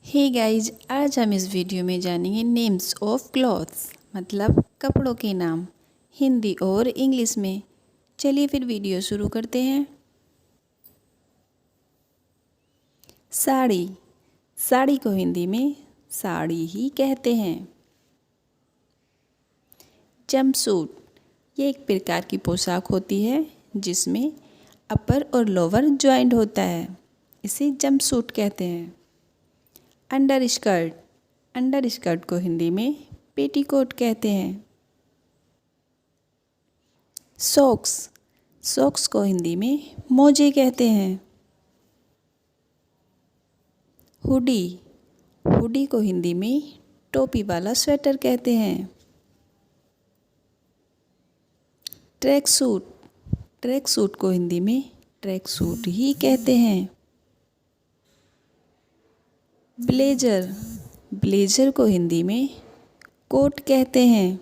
Hey guys, आज हम इस वीडियो में जानेंगे नेम्स ऑफ क्लॉथ्स मतलब कपड़ों के नाम हिंदी और इंग्लिश में। चलिए फिर वीडियो शुरू करते हैं। साड़ी। साड़ी को हिंदी में साड़ी ही कहते हैं। जंपसूट, ये एक प्रकार की पोशाक होती है जिसमें अपर और लोअर ज्वाइंट होता है, इसे जंपसूट कहते हैं। अंडर स्कर्ट, अंडर स्कर्ट को हिंदी में पेटीकोट कहते हैं। सॉक्स, सॉक्स को हिंदी में मोजे कहते हैं। हुडी, हुडी को हिंदी में टोपी वाला स्वेटर कहते हैं। ट्रैक सूट, ट्रैक सूट को हिंदी में ट्रैक सूट ही कहते हैं। ब्लेजर, ब्लेजर को हिंदी में कोट कहते हैं।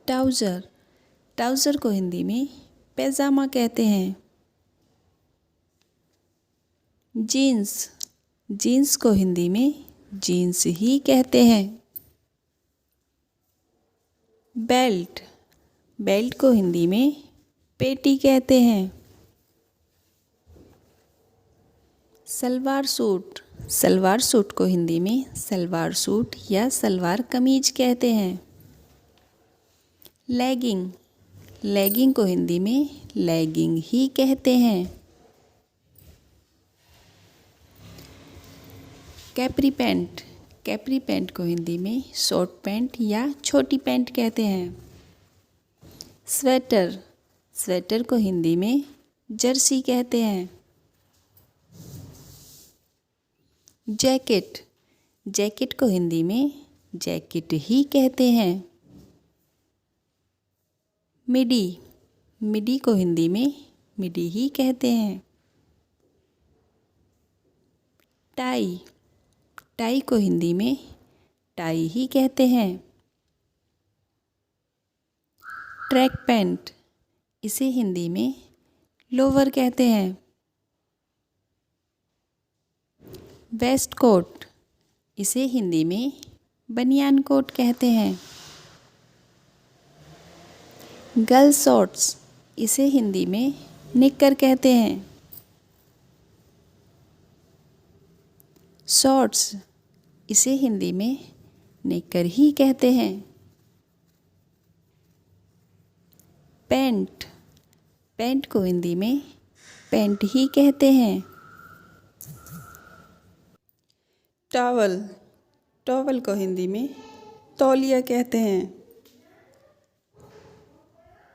ट्राउज़र, ट्राउज़र को हिंदी में पैजामा कहते हैं। जीन्स, जीन्स को हिंदी में जीन्स ही कहते हैं। बेल्ट, बेल्ट को हिंदी में पेटी कहते हैं। सलवार सूट, सलवार सूट को हिंदी में सलवार सूट या सलवार कमीज कहते हैं। लेगिंग, लेगिंग को हिंदी में लेगिंग ही कहते हैं। कैप्री पैंट, कैप्री पैंट को हिंदी में शॉर्ट पैंट या छोटी पैंट कहते हैं। स्वेटर, स्वेटर को हिंदी में जर्सी कहते हैं। जैकेट, जैकेट को हिंदी में जैकेट ही कहते हैं। मिडी, मिडी को हिंदी में मिडी ही कहते हैं। टाई, टाई को हिंदी में टाई ही कहते हैं। ट्रैक पैंट, इसे हिंदी में लोअर कहते हैं। वेस्ट कोट, इसे हिंदी में बनियान कोट कहते हैं। गर्ल शॉर्ट्स, इसे हिंदी में निक्कर कहते हैं। शॉर्ट्स, इसे हिंदी में निक्कर ही कहते हैं। पैंट, पैंट को हिंदी में पैंट ही कहते हैं। टॉवल, टॉवल को हिंदी में तौलिया कहते हैं।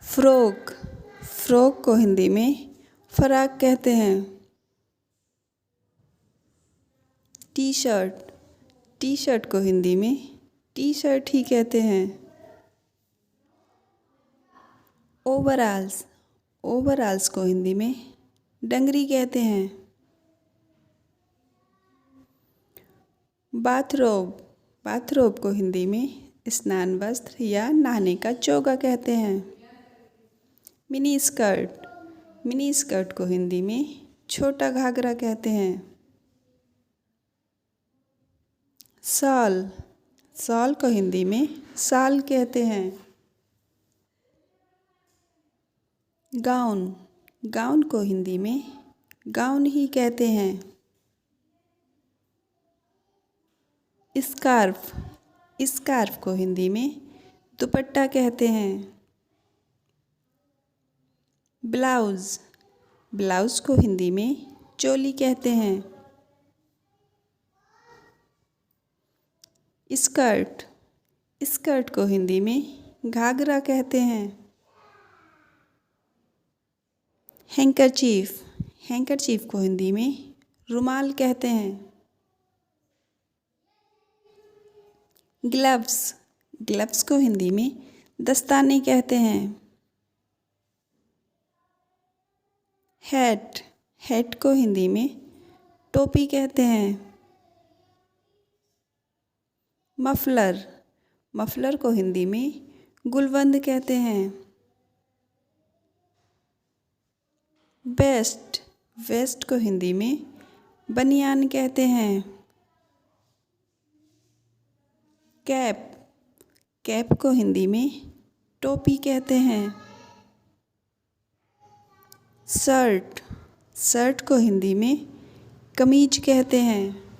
फ्रॉक, फ्रॉक को हिंदी में फराक कहते हैं। टी शर्ट, टी शर्ट को हिंदी में टी शर्ट ही कहते हैं। ओवरऑल्स, ओवरऑल्स को हिंदी में डंगरी कहते हैं। बाथरोब, बाथरोब को हिंदी में स्नान वस्त्र या नहाने का चोगा कहते हैं। मिनी स्कर्ट, मिनी स्कर्ट को हिंदी में छोटा घाघरा कहते हैं। शॉल, शॉल को हिंदी में शाल कहते हैं। गाउन, गाउन को हिंदी में गाउन ही कहते हैं। स्कार्फ, स्कार्फ को हिंदी में दुपट्टा कहते हैं। ब्लाउज, ब्लाउज को हिंदी में चोली कहते हैं। स्कर्ट, स्कर्ट को हिंदी में घाघरा कहते हैं। हैंकरचीफ, हैंकरचीफ को हिंदी में रुमाल कहते हैं। ग्लव्स, ग्लव्स को हिंदी में दस्ताने कहते हैं। हैट, हैट को हिंदी में टोपी कहते हैं। मफलर, मफलर को हिंदी में गुलबंद कहते हैं। वेस्ट, वेस्ट को हिंदी में बनियान कहते हैं। कैप, कैप को हिंदी में टोपी कहते हैं। शर्ट, शर्ट को हिंदी में कमीज कहते हैं।